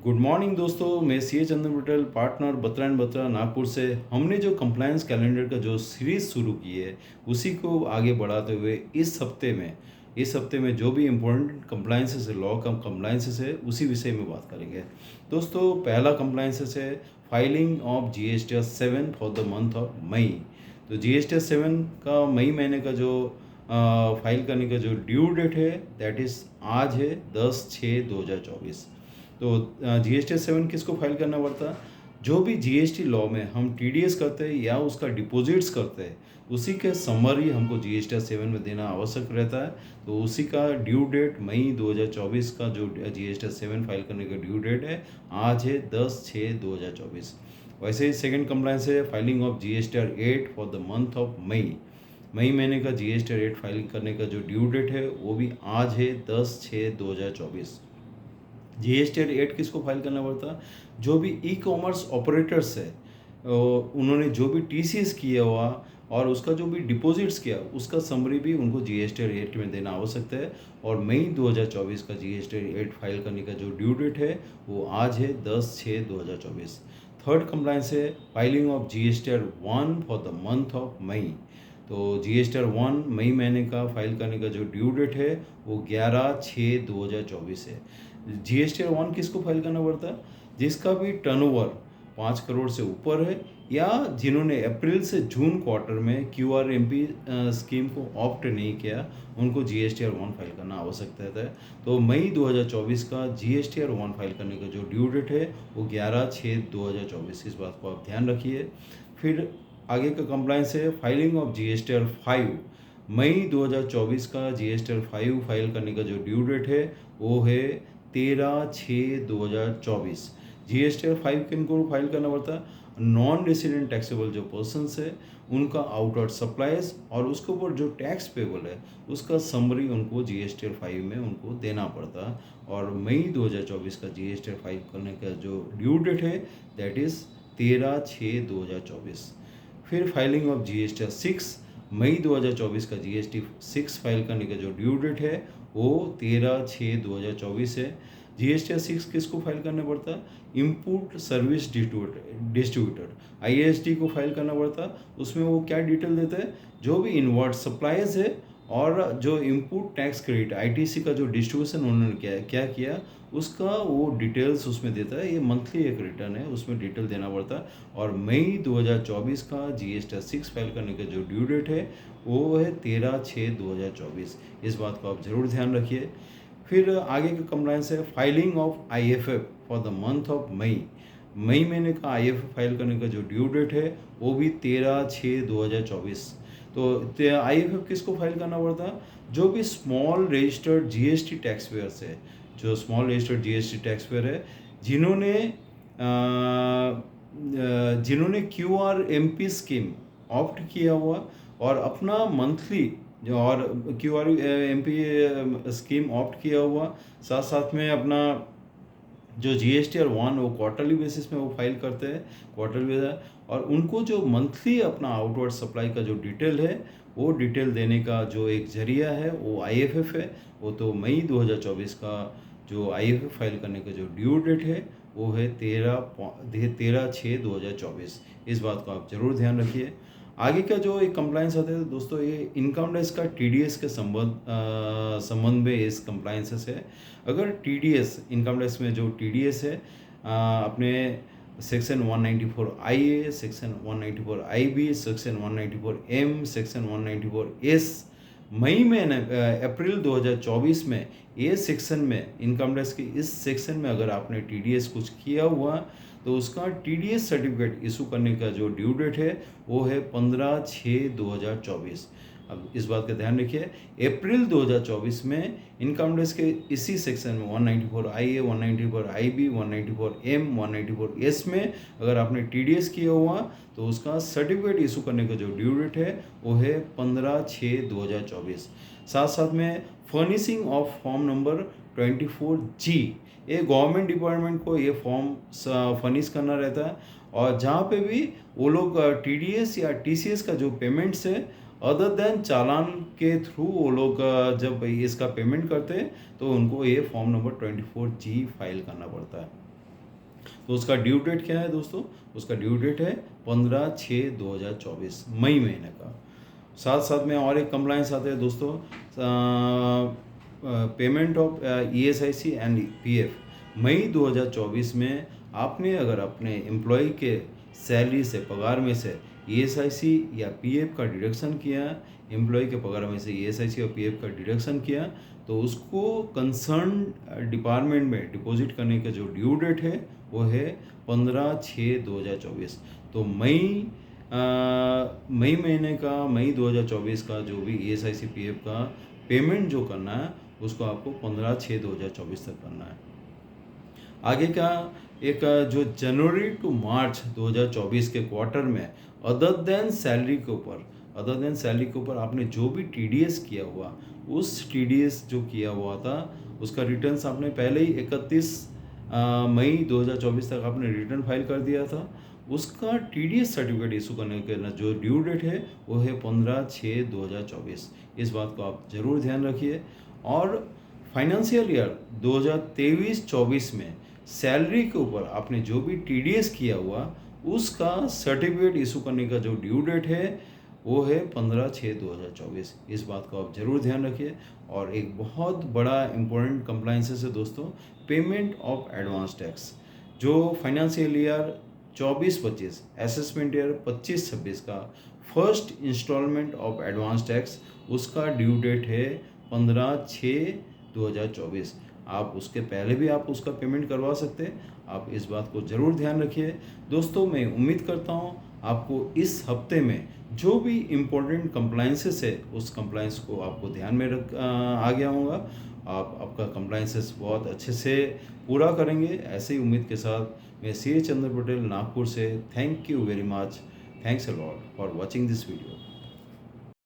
Good morning दोस्तों, मैं सी ए चंदन Patel, partner Batra and Batra Nagpur से। हमने जो कंप्लायंस कैलेंडर का जो सीरीज़ शुरू की है उसी को आगे बढ़ाते हुए इस हफ्ते में जो भी इम्पोर्टेंट कंप्लायंसेस है, लॉ का कंप्लायंसेस है, उसी विषय में बात करेंगे। दोस्तों, पहला कंप्लायंसेस है filing of G S T S 7 for the month of May. तो जी एस टी एस 7 का मई महीने का जो फाइल करने का जो ड्यू डेट है, दैट इज़ आज है 10/6/2024। तो जी एस टी 7 किसको फाइल करना पड़ता? जो भी जी एस टी लॉ में हम टी डी एस करते हैं या उसका डिपॉजिट्स करते हैं, उसी के समरी हमको जी एस टी 7 में देना आवश्यक रहता है। तो उसी का ड्यू डेट मई 2024 का जो जी एस टी 7 फाइल करने का ड्यू डेट है, आज है 10/6/2024। वैसे ही सेकेंड कंप्लायंस है filing of G S T 8 for the month of May. मई महीने का जी एस टी 8 फाइल करने का जो ड्यू डेट है वो भी आज है 10/6/2024। जी एस टी 8 किसको फाइल करना पड़ता? जो भी ई कॉमर्स ऑपरेटर्स है, उन्होंने जो भी टी सी एस किया हुआ और उसका जो भी डिपॉजिट्स किया, उसका समरी भी उनको जी एस टी 8 में देना आवश्यक है। और मई 2024 का जी एस टी 8 फाइल करने का जो ड्यू डेट है वो आज है 10/6/2024। थर्ड कंप्लायंस है filing of G S T 1 for the month of May. तो जी एस टी 1 मई महीने का फाइल करने का जो ड्यू डेट है वो 11/6/2024 है। जी एस टी 1 किसको फाइल करना पड़ता है? जिसका भी टर्नओवर 5 करोड़ से ऊपर है, या जिन्होंने अप्रैल से जून क्वार्टर में Q R M P scheme को ऑप्ट नहीं किया, उनको जी एस टी 1 फाइल करना आवश्यक रहता है। तो मई 2024 का जी एस टी 1 फाइल करने का जो ड्यू डेट है वो 11/6/2024। इस बात को आप ध्यान रखिए। फिर आगे का कंप्लायंस है filing of G S T 5। मई 2024 का जी एस टी 5 फाइल करने का जो ड्यू डेट है वो है 13/6/2024। जी एस टी 5 किन को फाइल करना पड़ता है? नॉन रेसिडेंट टैक्सेबल जो पर्सनस है, उनका आउटवर्ड सप्लाईज और उसके ऊपर जो टैक्स पेबल है, उसका समरी उनको जी एस टी 5 में उनको देना पड़ता है। और मई 2024 का जी एस टी 5 करने का जो ड्यू डेट है, दैट इज़ 13/6/2024। फिर filing of G S T 6। मई 2024 का जी एस टी 6 फाइल करने का जो ड्यू डेट है वो 13/6/2024 है। जी एस टी 6 किसको फाइल करना पड़ता? Input service distributor I S D को फाइल करना पड़ता। उसमें वो क्या डिटेल देता है? जो भी इनवर्ट सप्लाईज है और जो input tax credit I T C का जो डिस्ट्रीब्यूशन उन्होंने क्या किया, उसका वो डिटेल्स उसमें देता है। ये मंथली एक रिटर्न है, उसमें डिटेल देना पड़ता है। और मई 2024 का जी एस टी 6 फाइल करने का जो ड्यू डेट है वो है 13/6/2024। इस बात को आप ज़रूर ध्यान रखिए। फिर आगे का कंप्लायंस है filing of I F F for the month of May. मई महीने का आई एफ एफ फाइल करने का जो ड्यू डेट है वो भी 13/6/2024। तो आई एफ एफ किसको फाइल करना पड़ता है? जो भी small registered G S T tax payers है, जो small registered G S T tax payer है, जिन्होंने जिन्होंने Q R M P scheme opt किया हुआ और अपना मंथली जो और Q R M P scheme opt किया हुआ, साथ साथ में अपना जो जी एस टी और 1 वो क्वार्टरली बेसिस में वो फाइल करते हैं, क्वार्टरली बेसिस। और उनको जो मंथली अपना आउटवर्ड सप्लाई का जो डिटेल है, वो डिटेल देने का जो एक जरिया है वो आई एफ एफ है। वो तो मई 2024 का जो आई एफ एफ फाइल करने का जो ड्यू डेट है वो है 13/6/2024। इस बात को आप ज़रूर ध्यान रखिए। आगे का जो एक कंप्लायंस आता है दोस्तों, ये इनकम टैक्स का टी डी एस के संबंध में इस कंप्लायंसेस है। अगर T D S, income tax में जो टी डी एस है, अपने section 194 I A, section 194 I B, section 194 M, section 194 S, मई में अप्रैल 2024 में ये सेक्शन में, इनकम टैक्स के इस सेक्शन में अगर आपने टी डी एस कुछ किया हुआ, तो उसका T D S certificate issue करने का जो ड्यू डेट है वो है 15/6/2024। अब इस बात का ध्यान रखिए, अप्रैल 2024 में इनकम टैक्स के इसी सेक्शन में 194 I A, 194 I B, 194 M, 194 S में अगर आपने टी डी एस किया हुआ, तो उसका सर्टिफिकेट इशू करने का जो ड्यू डेट है वो है 15/6/2024। साथ साथ में furnishing of form number 24G, ये गवर्नमेंट डिपार्टमेंट को ये फॉर्म फर्निश करना रहता है। और जहाँ पे भी वो लोग टी डी एस या टी सी एस का जो पेमेंट्स है, अदर देन चालान के थ्रू वो लोग जब इसका पेमेंट करते हैं, तो उनको ये फॉर्म नंबर 24G फाइल करना पड़ता है। तो उसका ड्यू डेट क्या है दोस्तों? उसका ड्यू डेट है 15/6/2024, मई महीने का। साथ साथ में और एक कंप्लाइंस आता है दोस्तों, payment of ESIC and PF। मई 2024 में आपने अगर अपने एम्प्लॉय के सैलरी से, पगार में से ESIC या PF का डिडक्शन किया, एम्प्लॉय के पगार में से ESIC और PF का डिडक्शन किया, तो उसको कंसर्न डिपार्टमेंट में डिपॉजिट करने का जो ड्यू डेट है वो है 15/6/2024। तो मई महीने का, मई 2024 का जो भी ESIC PF का पेमेंट जो करना है उसको आपको 15/6/2024 तक करना है। आगे का एक जो जनवरी टू मार्च 2024 के क्वार्टर में अदर देन सैलरी के ऊपर आपने जो भी TDS किया हुआ, उस TDS जो किया हुआ था उसका रिटर्न्स आपने पहले ही 31 मई 2024 तक आपने रिटर्न फाइल कर दिया था। उसका TDS सर्टिफिकेट इशू करने के ना जो ड्यू डेट है वो है 15/6/2024। इस बात को आप ज़रूर ध्यान रखिए। और फाइनेंशियल ईयर 2023-24 में सैलरी के ऊपर आपने जो भी TDS किया हुआ उसका सर्टिफिकेट इशू करने का जो ड्यू डेट है वो है 15/6/2024। इस बात को आप ज़रूर ध्यान रखिए। और एक बहुत बड़ा इम्पोर्टेंट कंप्लाइंसेस है दोस्तों, पेमेंट ऑफ एडवांस टैक्स। जो फाइनेंशियल ईयर 24-25, असेसमेंट ईयर 25-26 का first instalment of advance tax, उसका ड्यू डेट है 15/6/2024। आप उसके पहले भी आप उसका पेमेंट करवा सकते हैं। आप इस बात को ज़रूर ध्यान रखिए। दोस्तों, मैं उम्मीद करता हूँ आपको इस हफ्ते में जो भी इम्पोर्टेंट कंप्लाइंसेस है उस कंप्लाइंस को आपको ध्यान में आ गया होगा। आप आपका कंप्लाइंसेस बहुत अच्छे से पूरा करेंगे, ऐसे ही उम्मीद के साथ मैं CA चंद्र पटेल, नागपुर से। Thank you very much. Thanks a lot for watching this video.